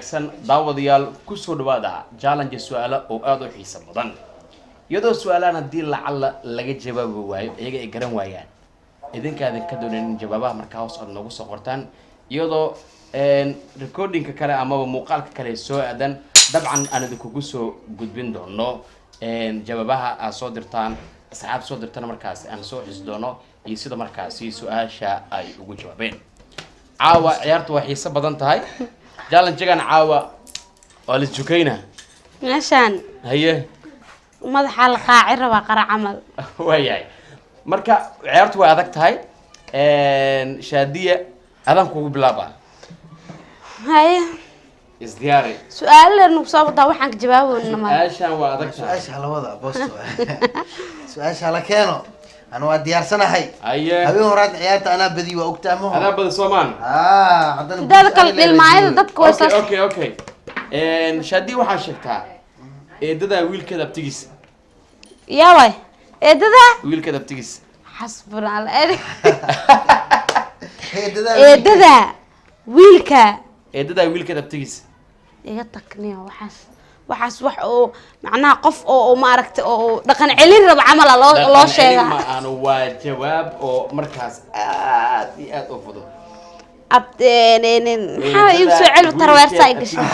wanaagsan daawadayaal ku soo dhawaada challenge su'aalo oo aad u xiiso badan iyadoo su'aalahan hadii laga jawaabi waayo iyaga ay garan waayaan idinkaadin ka doonayn jawaabaha markaa hoos aad nagu soo qortaan iyadoo recordingka kale ama muuqaalka kale soo aadan dabcan aan idinku soo gudbin doono jawaabaha aad soo dirtaan asxaab soo dirtaan markaas aan soo xis doono iyo sida markaas su'aasha ay ugu jawaabeen caawa ciyaartu waxay xiiso badan tahay challenge-gan caawa waa la jukayna meeshaan haye madaxa la qaaci raba qara camal waayay marka ciyaartu way adag tahay shaadiya adan kugu bilaaba haye isdiyaari su'aalahan soo wadaa waxaan ka jawaabayna ma su'aashan waa adag tahay su'aasha la wada boosto su'aasha la keeno أنا ودي أرسناهاي. أيه. أبي هرات عيارة أنا بدي وقتها أنا بدي سومان. عندنا. ده كل المعايير ده كويس. أوكي. شادي وحشكتها. ده ويل كده بتجيس. يا واي. ده. ويل كده بتجيس. حسبنا على ده. ده. ويل كا. ده ويل كده بتجيس. إيه تقنية waxaas wax oo macnaha qof oo ma aragtay oo dhaqan celin rab camal loo sheega aan waa jawaab oo markaas aad u fudud maxaa igu soo celi tarweersa ay gashay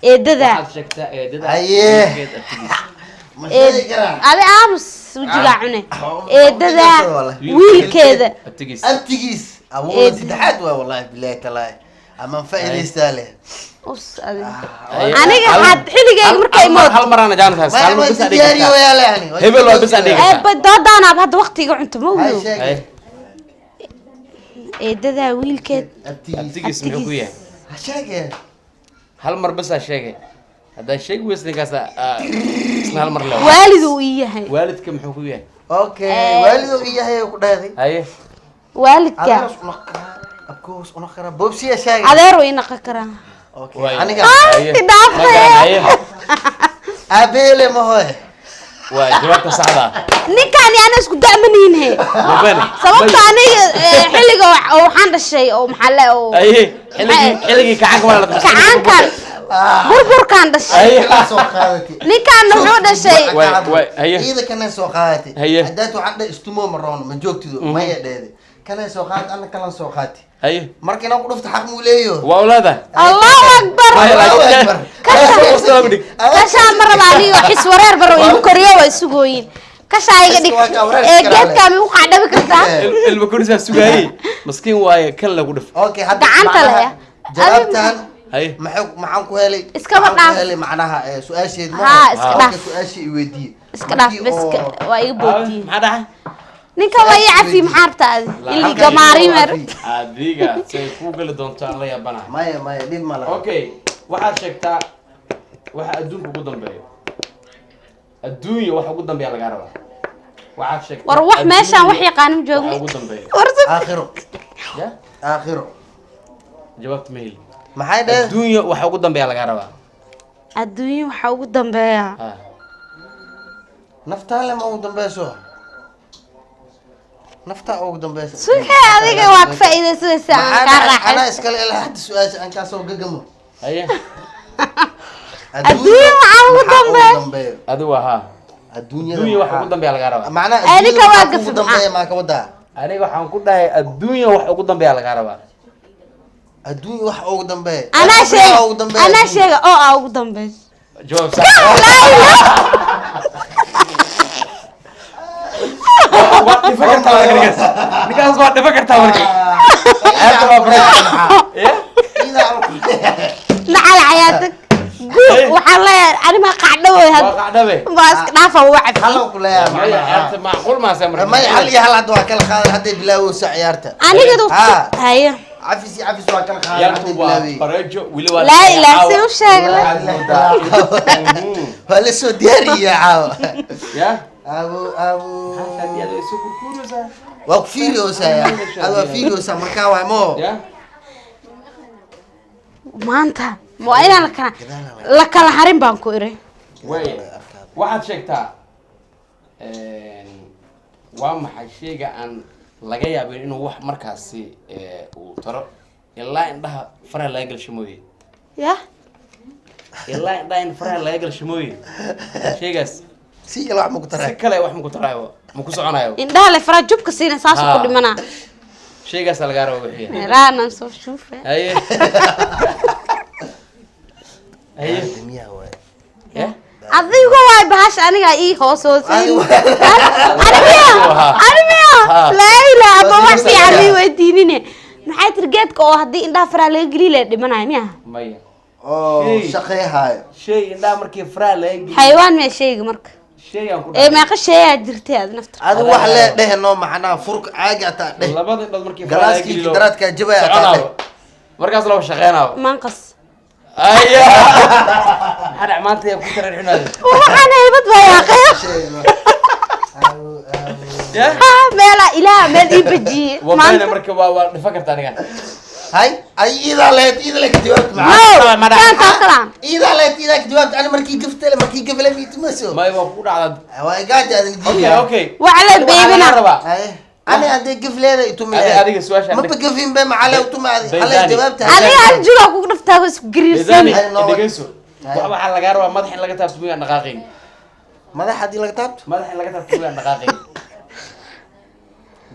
eedada aye abi aamus wajiga cune eedada wiilkeeda abtigiis awood saddexaad waa wallahi billahi taala ama faa'iideysta leh us aniga had xilligay markay mood hal marana jaantaas hal mar bas diyaari waa leeyani hebel waa bas adeegta badana hadda waqtiga cunto ma weyo eedada wiilkeed abtigiis muxuu ku yahay ha sheegay hal mar bas sheegay hada sheeg weesninkaas isna hal mar la waalidu uu yahay waalidka muxuu ku yahay okay waalidu uu yahay ku dhaaday haye waalidka abkoos una qara boobsiya sheegay adeer way naqa karaa okay aniga haye abele ma hoy waa jawaabta saxda ninkan yana isku daamanine sababta aniga xilliga waxaan dhashay oo maxalle oo haye xilligii kacanka wala la kacankan burburkan dhashay soo qaadatay ninkan wuxuu dhashay haye ida kana soo qaadatay hadaad waxaan istumo maroon ma joogtido ma yeedheede kana soo qaad ana kala soo qaati haye markina ku dhufta xaq mu leeyo waa walaada Allahu akbar kasha marabani oo xis wareer baro igu koriyo way sugooyin kasha iga dhig geedka mi u qaadhabi kartaa ilma kurisa sugaayay maskiin waaye kan lagu dhif okay hadda gacanta leh jawaabtan haye maxaan ku helay iska dhaaf helay macnaha su'aasheed ma iska dhaaf su'aashi i weydiiyay iska dhaaf bas waa iga boodiyay maxaa dhaxay ninka way cafi maxaartaadi illi gamaari mar adiga say ku gali doontaa la yaabana maya dib ma la okay waxa sheegtaa waxa adduunka ugu dambeeyo adduunyo waxa ugu dambeeya laga rabaa waxa sheegtaa war wax meeshan wax yaqaanin joogni ugu dambeeyo aakhiro ya aakhiro jawaabta ma heli maxay dhahay adduunyo waxa ugu dambeeya laga rabaa adduunyo waxa ugu dambeeya naftaale ma ugu dambeeyso nafta ugu dambeeyso suuqa adiga waa ka faa'iideysanaysa aan ka raaxay ana iskale ilaa hadda su'aasha aan ka soo gagamo haye adduunyo waxa ugu dambeeya adigu aha adduunyo waxa ugu dambeeya laga rabaa macna adiga waa ka ugu dambeeya ma ka wada aniga waxaan ku dhahay adduunyo waxa ugu dambeeya laga rabaa adduunyo waxa ugu dambeeya ana sheega oo ugu dambeeya jawaab sax waa dhifakartaa markaas ninkaas waa dhifakartaa markaas aad waa break nacal xayaatak waxaan leeyahay anima qacdhawe had baas dhaafa waa cafi halo ku leeyahay ciyaarta macquul ma samir ma hal iyo hal hadda waa kala qaadan hadda bilaawo ciyaarta aniga haye عفسي وكان خالد يا بلاوي فرجو ولا ولا لا لا سيو شغله ولا سو دياري يا عاو يا ابو هذه هذا سو كوروسا وقفيلوسا يا ابو فيلوسا مكاوا مو يا maanta waa inaan la kala harin baan ku iri way waxaad sheegtaa waa maxay shayga aan laga yaabin inuu wax markaasi uu taro ilaa indhaha faraha laga galsho mooyee ya ilaa indhaa in faraha laga gal shimooyin shaygaas si kale wax ma ku si taray kale wax ma ku taraayo ma ku soconayo indhaha le faraa jubka siina saas ku dhimana shaygaas laga rabo bixiya raanan soo shuufe haye haye miyaa waay ya adigu waay bahasha aniga ii hoos hooseyn animiya layla aba wax fiican ii weydiinine maxay tir geedka oo haddii indhaha faraa laga geliy le dhimanayo miya maya oo shaqeeyhaayo shay indhaha markii faraha laga geliyo xayawaan mee shayga marka shay aan ku ee meeqa sheeyaa jirtay aad nafta adigu wax lee dhehno macnaha furka caagi ataa dheh labada indhood markii faraha laga galaaskii geliyo daraadka jabay ataa dheh markaas loo shaqeynaayo manqas aya maxaa maanta ku tararxinaade waxaan haybad baa yaaqaya ya meela ilaa meel ii bajiye wabayna marka waa dhifa kartaa aniga hay ay ida leed ka jawaabta ida ka jawaabta ana markii gaftale markii gafale miitmaso may waa ku dhacdaa waa gaaja adan okay diiya okay wala beebina hay ana ade gafleeda itumay adiga su'aasha ma bagafin ba macala utumay ala jawaabta adiga hal jiro ku dhaftaa isku gariirsan dhegeyso waxa laga rabaa madax in laga taabto miyaan dhaqaaqin madax hadii laga taabto madax in laga taabto miyaan dhaqaaqin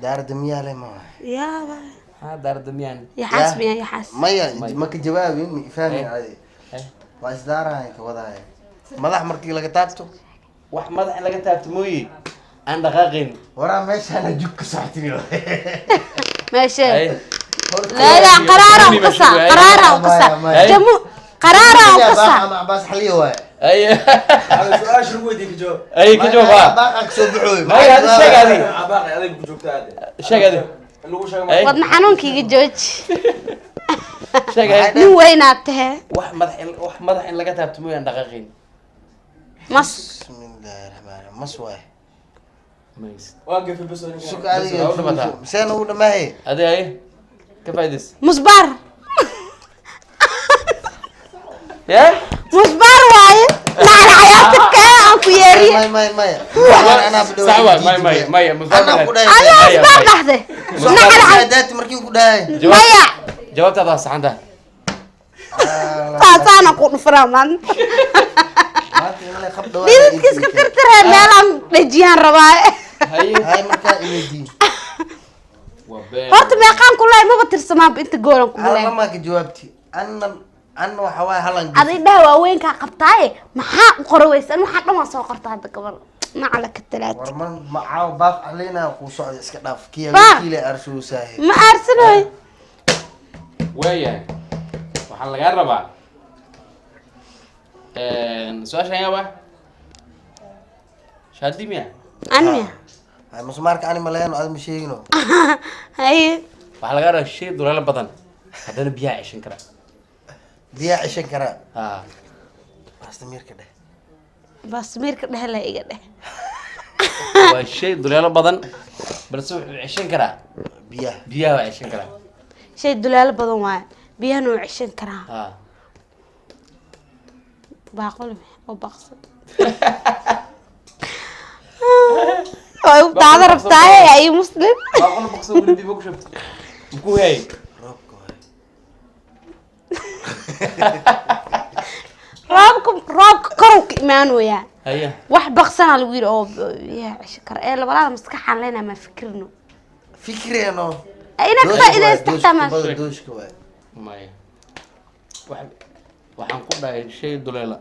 daar damiyale ma yaaba ha daar damiyaan ya xasbiya ya xas maya ma ka jawaabin ma fahmin adi waa isdaarahay ka wadaay madax markii laga taabto wax madax in laga taabto mooyee aan dhaqaaqin waraa meeshaan jug ka socotay ماشي لا لا قرارة وقصة قرارة وقصة جمو قرارة وقصة بس حليه واي اي هذا سؤال شنو وديك جو اي كجواب باقك سو بحوي ما هذا الشيء هذه باقي هذيك بجوكتا هذا الشيء هذه اللي هو شيء ودنا حنون كي جوج الشيء هذه من وين أبتها wax madax in laga taabto mooyaan dhaqaaqin مص بسم الله الرحمن الرحيم مصوي واقف بس سوق علي سنة ولا ما هي هذه هي كيف هيدس مصبار يا مصبار واي مع حياتك أنكو ياري ماي أنا بدو سعوة ماي أنا كده أنا مصبار لحظة مصبار عادات مركين كده مايا جاوبت هذا صح عندها تاسانا قول فرامان ديدك كيس كترترها ميلان لجيان رباي هاي مركا إيدي horta meeqaan kulahay maba tirsamaan inta goolan ku أنا leeyahay ما كجوابتي أنا وحواي هلا aday dhaha waaweynka qabtaaye maxaa u qorowaysan waxa dhan waa soo qortaa hadda gabar macala ka talaad ورمان معاو باف علينا وصعد إسكتاف كي باف. كيلة أرسو ساهي ma aarsanoy ويا waxaa laga rabaa su'aasha yaaba shaadi miya aniya هاي مسمارك أنا مليان وهذا مشينو haye waxaa laga rabaa shay duleelo badan haddana biyaha ceshan kara بيع عشان كرا ha أستمر كده basmiirka dhehe la iga dheh waa shay duleelo badan balse wuxuu ceshan karaa بيع biyaha waa ceshan karaa shay dulaalo badan waaye biyahana waa ceshan karaa ha baaqol oo baaqsan ay daada rabtaaye ay muslim baaqol baqso weli dib ugu shubta muku hay roobka korow ka imaanooyaa haya wax baqsanaa lagu yidhi oo biyaha ceshan kara ee labalaada maskaxaan leenahay ma fikirno فكرة إنه inaad faa'iidaysta xitaa ma دوش كواي maya waxaan ku dhahay shay duleela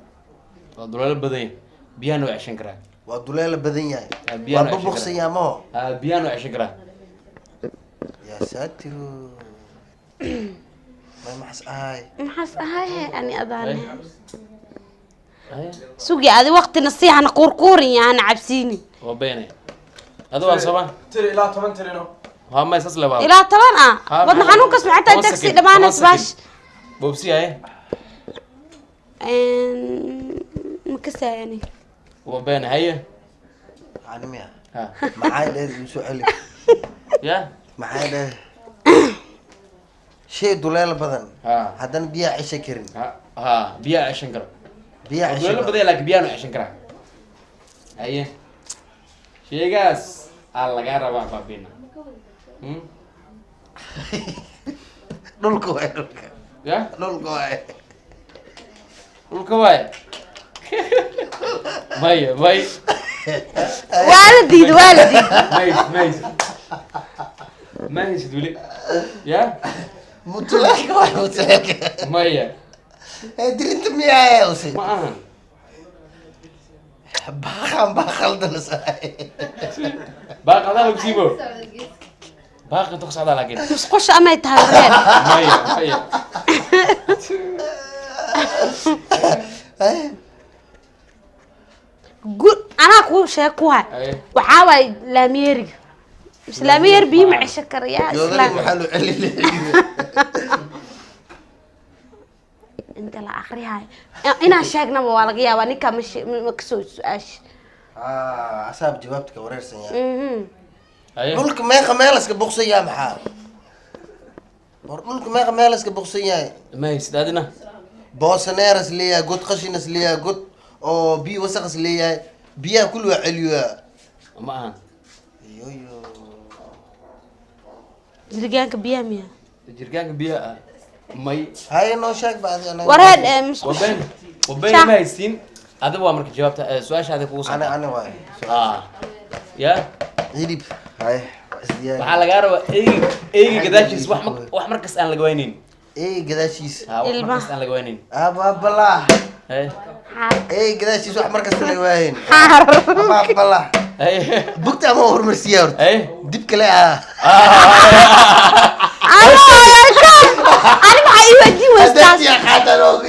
waa duleelo badan yahay biyahana waa ceshan karaa ودولة بدن يعني بيانو وببخ عشان سيامه ha biyahana waa ceshan karaa يا ساتر ما محس هاي maxaas ahaye ani adaane haya sugi adi waqti nasiixana quurquurin yaana cabsiini waa beenay هذا هو صباح تري لا 8 تري نو ها ما يسلسل بقى ilaa 10 ah Ha, wadna xanuunkas maxay tahay toban taxi second, dhamaan toban isbaash بوبسي هاي ma kasaayani وبين هي أنا ميا ها معاي ده يسوع علي يا معاي ده شيء دولة بدن ها هذا بيع عيش كريم ها بيا عشان كرا بيع عيش ولا بدي لك بيانو عشان كرا هي شيء جاس الله جرب بابينا نول كوي يا نول كوي dhulka waay maya may والدي mays ma haysid weli ya mutulaalka waay mutulaalka maya dirinta miyaa use ma ahan baa khaldan saay baaqadaa lagu siibo baaqi inta ku socdaa laakiin مسقوش أما يتهرب maya قول أنا أقول شيء كوها وحاول لاميرج بس لامير بيه مع الشكر يا joodari إسلام maxaa loo celin أنت لا آخري هاي أنا شاكنا بوالقيا وانيكا مش مكسوس سؤاش asaab jawaabta ka wareersan yahay aye dhulka meeqa meel iska boqsan yahay maxaa war dhulka meeqa meel iska boqsan yahay ma haysid adina boosaneeras leeyahay god qashinas leeyahay god oo biyo wasaqas leeyahay biyaha kulli waa celiyaa ma ahan yoyo جرجانك بياميا jirgaanka biyaha may haye noo sheeg baadi وراد مسقوش وبين ما يسين هذا هو مركز جوابته سؤال هذا كوس ana waay يا hilib haye waxaa laga rabaa eegi gadaashiis wax markas aan laga waynin gadaashiis wax markas aan laga waynin ababala hey gadaashiis wax markasta laga waayin حار ababala hey bugta ama hormarsiyaa horta hey dib kale أنا ما يودي وستاس هداتي حتى لو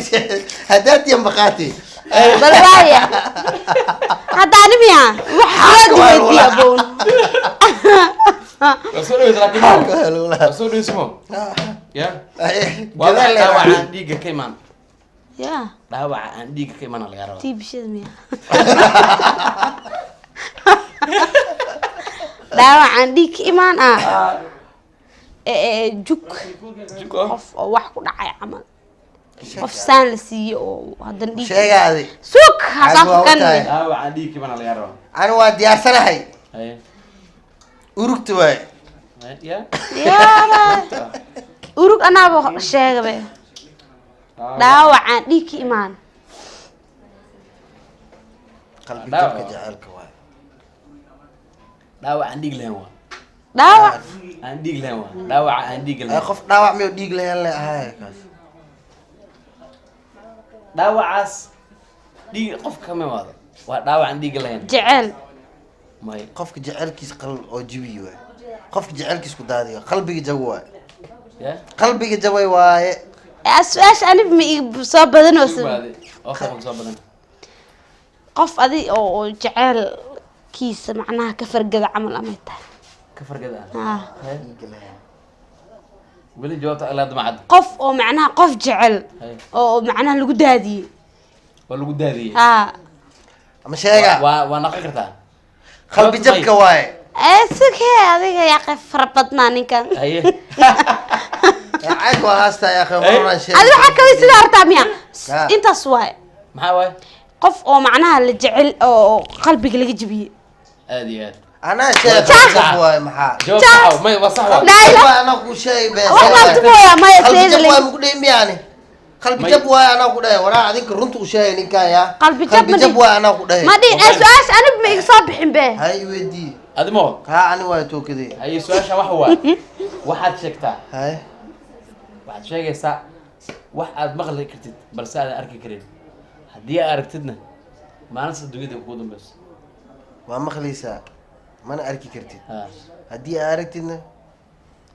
هداتي مبقاتي بالوايا هذا أنا ميا وحاد ودي أبون رسول لكن رسول اسمه يا والله داوع عن ديقه كيمان يا داوع عن ديقه كيمان laga rabaa تيب شد ميا داوع عندك إيمان جوك قف أو واحد كنا عي عمل قف سان لسي أو هذا نديك sheegaadi سوق هذا كان daawac aan dhiig kiman laga rabaa ana waa diyaarsanahay hey urugta waay ya يا أروك أنا أبغى شيء به داوع عندك إيمان qalbi jabka jaceelka waay daawac aan dhiig lahayn waa داوع aan dhiig lahayn waa daawac aan dhiig ay lahayn qof dhaawac miyo dhiig lahayn le ahay kaas daawacaas dhiig qof kama wado waa daawac aan dhiig lahayn جعل may qofka jaceelkiis qalb oo jibi waay qofka jaceelkiis ku daadiyo qalbiga jabo waay ya qalbiga jabay waaye السؤال أنا بصوب بدن وسب baade oo kama soo badan قف أذي أو جعل كيس معناها كفر جذع عمل أميته ka fargada dhiig lahayn weli jawaabta ilaa damacad قف أو معناها قف جعل hay أو معناها لو دادي waa lagu daadiyay ama sheega waa naqi kartaa qalbi jabka waaye سكه هذه يا أخي فربطنا نكان haye cayd waa haastaa yaa akhi marnaan sheeg هذا حكى يصير أرتاميا أنت سواء maxaa waay قف أو معناها الجعل أو قلبك اللي جبيه aad iyo aad anaa sheeg qalbi jab waaye maxaa jawaab sax may waa sax waa لا لا ana ku sheeg be والله تبويا ما qalbi يصير jab لي waaye muku dheemi yani qalbi jab waaye anaa ku dhahay waraa adinka runta u sheegay ninkan yaa qalbi jab qalbi jab waaye anaa ku dhahay ما دين السؤال أنا بمصابح به hay weydii adimo haa ani waa tookadee haye su-aasha waxa waa waxaad sheegtaa hay waxaad sheegaysaa wax aad maqli kartid balse aadan arki karin haddii aad aragtidna maalinta dunyada kugu dambeyso waa maqlaysaa mana arki kartid ha haddii aa aragtidna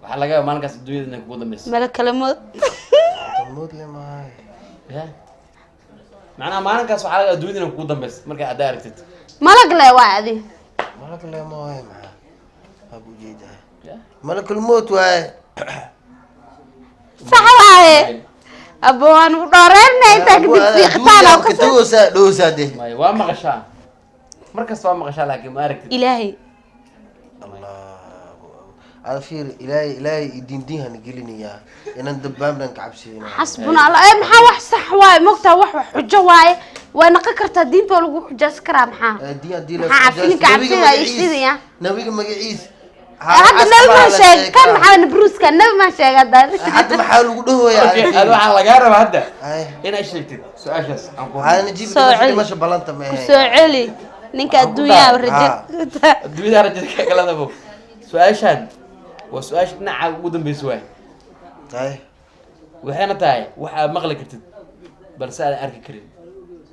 waxaa laga yaaba maalinkaas dunyada inay kugu dambeyso ملك الموت mood le maahay ya macnaha maalinkaas waxaa laga yaaba dunyada inay kugu dambeyso markaa haddaa aragtid ملك لا وعدي malak le maahay maxaa abu jeedaa ya malakul moot waaye صح واي أبو أنا ودارنا أنت كده في قطعة أو كسر dhowsaa dhowsaa de may waa maqashaa markasta waa maqashaa laakiin ma aragtid إلهي ada fiir ilaahay diin hana gelinayaa inaan dambaabnan ka cabsiyeyna حسبنا الله إيه محا وح صح واي مقطع وح حجة واي وأنا قكرت الدين بقول حجة سكرة محا diin haddii maxaa cafininka cabsida ay sidaya nabiga magaciis هذا نبي ما شيء كم حال بروس كان نبي ما شيء هذا حتى ما حاول وقوله يا اوكي هذا waxaa laga rabaa hadda اي ina sheegtid su'aashaas aan ku هذا نجيب ما شاء بلانتا ما سعلي ninka adduunyaha rajad adduunyada rajadka kala dabo su'aashan waa su'aash dhinaca ugu dambaysa waay tahay waxayna tahay waxa maqli kartid balse aan arki karin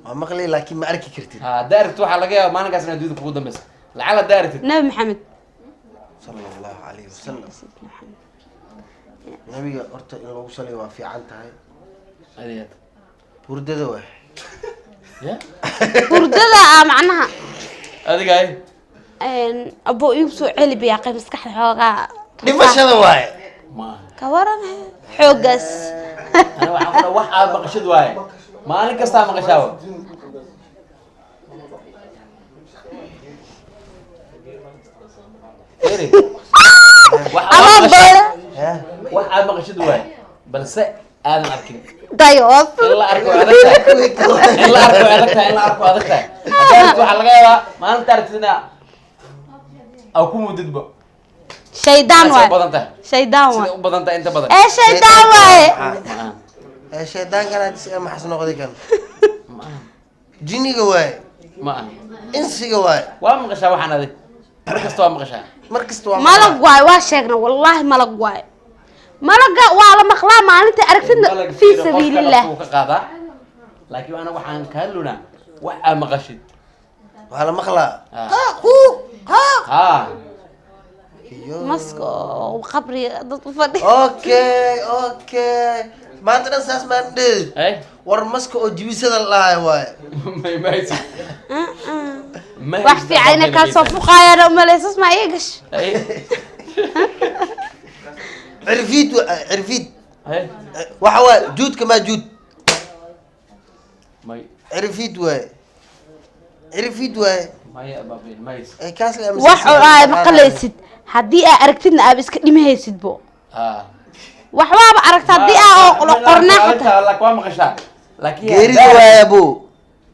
ما مقلي لكن ما اركي كرتي ha daarit waxa laga yaabaa maalinkaas inaad adduunyada kugu dambaysa lacala daarit nabi maxamed صلى الله عليه وسلم نبي أرتا إن لو صلي وفي عنتها adeed وردة ذوه ya hurdada macnaha adiga ay abo iib soo celi biya qayb maskaxda xoogaa دمشق ذوه ma ka waran xoogaas ana waxa wax aad maqashid waay maalin kasta maqashaawo eri wax aad maqashid waay balse aadan arkin dayood ila arko adagta waxa laga yaabaa maalinta aragtidina aw ku mudidba shaydaan waay shaydaan sida waay u badan tahay inta badan shaydaan waay الشيطان كان ما حسن قضي كان جيني قواي ma انسي قواي waa maqashaa waxaan adig mar kasta waa maqashaa مركز تو malag waay waa sheegna wallahi malag waay malaga waa la maqlaa maalinta aragtidna fi sabiilillah ka qaadaa laakiin ana waxaan ka hadluna wax aad maqashid وعلى مخلا ha masko qabri dad u fadhi اوكي ما انت نساس ما ندي ay ورمسك او جبيسه الله واي ma wax fiican ka soo fuqaayana umaleysas ma iigash ay عرفيت ay وحوا جود كما جود may عرفيت واي may ababin mays اي كاس لي wax oo ay maqlaysid hadii aad aragtidna aad iska dhimahaysid bo ha wax waaba aragta hadii aad qornaa xataa la kwa maqashaa laakiin غيري واي ابو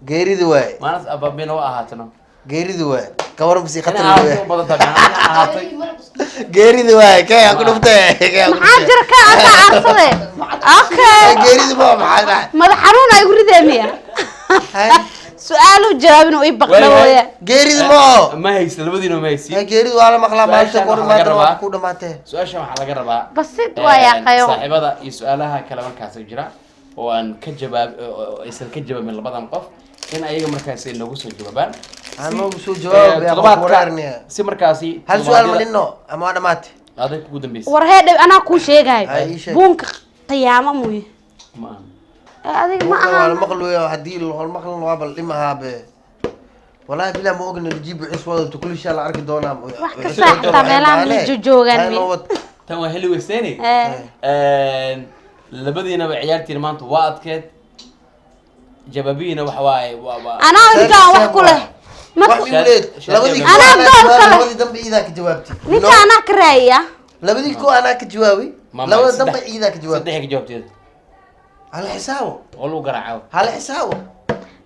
غيري واي maanas ababin oo ahaatano غيري واي كورم بس خطر ina واي aad u badan tahay ahaatay غيري واي كي اكو دفتي maxaa jira ka aka arsade okay غيري ما maxaa madax xanuun ay gurideemiya su'aalo jawaabin oo ibaqna waya غيري ما ma haysan labadiina ma haysin غيري ولا مخلا ما انت كور ما تروح ku dhamaatay su'aasha waxaa laga rabaa basid waya qayo saaxiibada iyo su'aalaha kale markaas jira oo aan ka jawaab aysan ka jawaabin labadan qof in ayaga markaas ay nagu soo jawaabaan انا soo jawaab ya qorarniya si markaasi hal su'aal ma dhinno ama dhamaatay adag ugu dambeysay war heedhay anaa ku sheegay Ay, ii sheeg. buunka qiyaamo muuye ma adiga ma ولا aha مقلو hadii المقل وابل dhimaha be والله بلا ما اوغن نجيب عصوه كل شيء لا arki doona wax ka saaxta meelaha la joogaan tan waa heli weyseeni labadiinaba ciyaartiin maanta waa adkeed jawaabina waxa waaye waa anaa intaan wax ku leh labadii Anaa door kale. labadii dambe iidaa ka jawaabtay ninka anaa ka raaya labadii ko anaa ka jawaabi labada dambe iidaa ka jawaabtay saddex ka jawaabteed hal xisaabo oo lagu garaaco hal xisaabo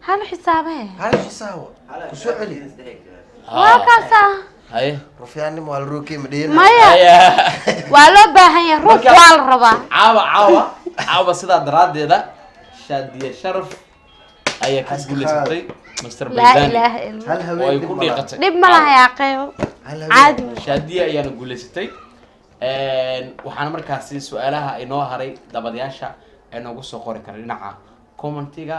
hal xisaabe hal xisaabo ku soo celi waa kaasa haye rufyaani ma wal ruuki madeen maya haya waa loo baahan yahay ruux waa la rabaa caawa sidaa daraadeeda shaadiya sharaf ayaa ka guuleysatay master laa baydani ilaaha illa hal oo ay haween ku dhiiqatay dhib ma laha yaa qayo caadi shaadiya ayaana guuleysatay waxaana markaasi su-aalaha inoo haray dabadayaasha ay noogu soo qori kara dhinaca commentiga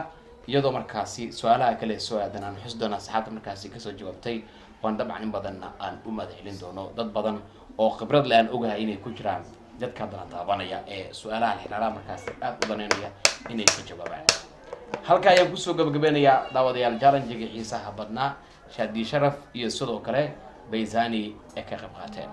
iyadoo markaasi su-aalaha kale soo aadan aan xus doona asxaabta markaasi kasoo jawaabtay waan dabcan in badanna aan u madaxelin doono dad badan oo khibrad le aan ogahay inay ku jiraan dadka haddana daabanaya ee su-aalaha lixlaalaha markaasi aad u daneynaya inay ka jawaabaan halka ayaan kusoo gabagabeynayaa daawadayaal challenge-ga xiisaha badnaa shaadi sharaf iyo sidoo kale bayzani ee ka qayb qaateen